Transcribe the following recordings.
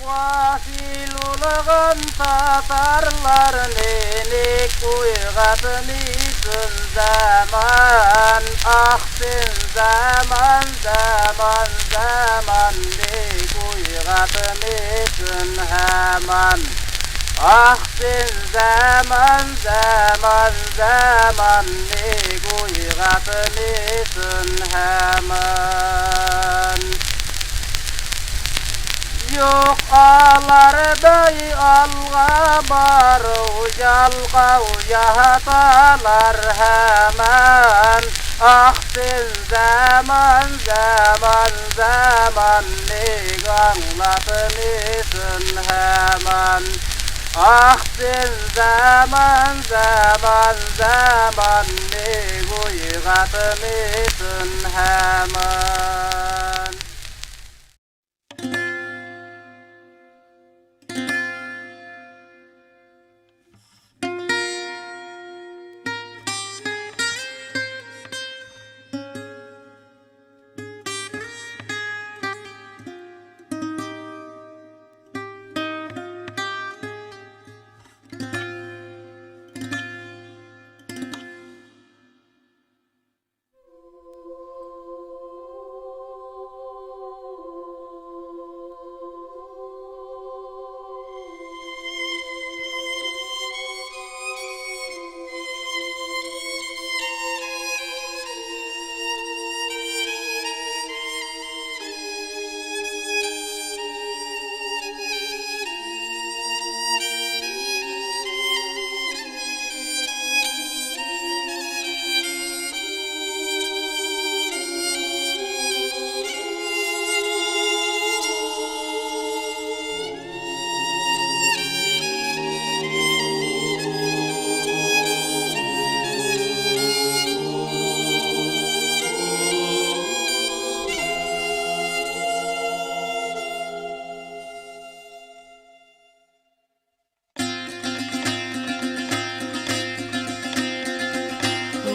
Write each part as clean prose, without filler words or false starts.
Vasilulığın tatarlar nenik uygatmısın zaman. Ah sen zaman zaman zaman nek uygatmısın hemen. Ah sen zaman zaman zaman nek uygatmısın hemen. Yok alarday alga bar uyalga uyatalar hemen. Ah sen zaman zaman zaman nek anlatmısın hemen. Ah sen zaman zaman zaman nek uygatmısın hemen.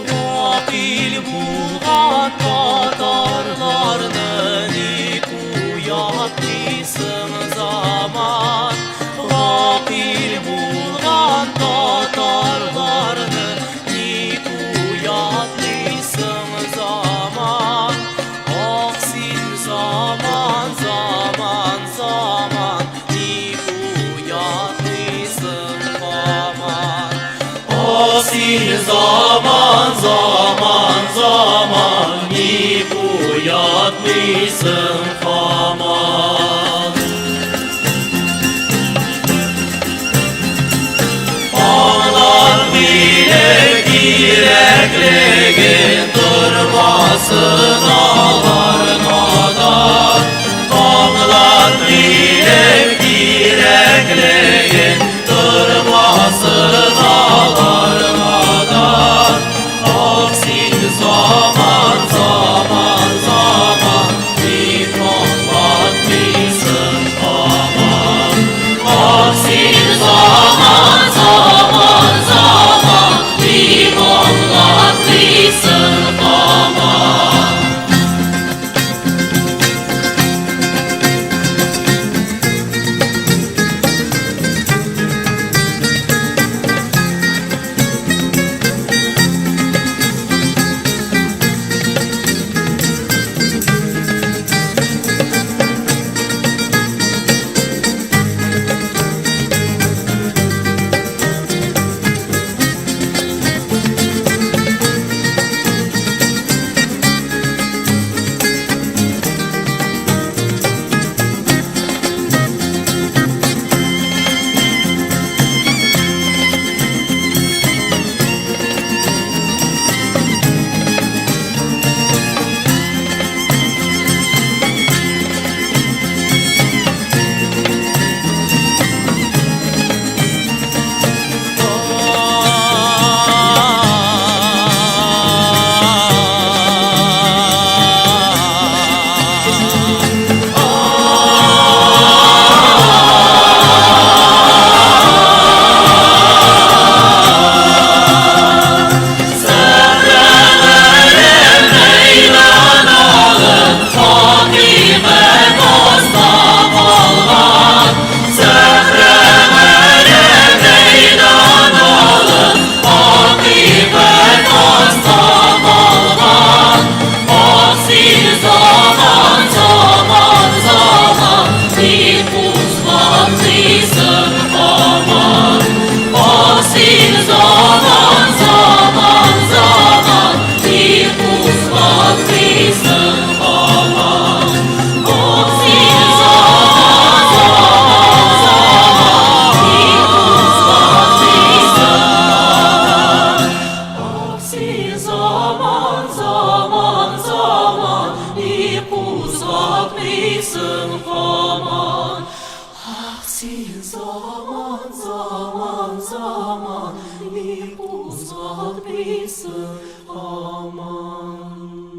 Gafil bulgan tatarlarını nik uyatmışsın zaman. Gafil bulgan tatarlarını nik uyatmışsın zaman. Aksin zaman zaman zaman nik uyatmışsın zaman. Aksin zaman zaman zaman nik uyatmışsın faman. Ağlar bile direklerin durmasın ağlarmadan. Ağlar bile direklerin durmasın ağlarmadan. Aksin zaman zaman zaman nik anlatmışsın faman. Aksin zaman zaman zaman nik anlatmışsın faman. bitsin aman. Aksin zaman zaman zaman, bir uzat bitsin aman.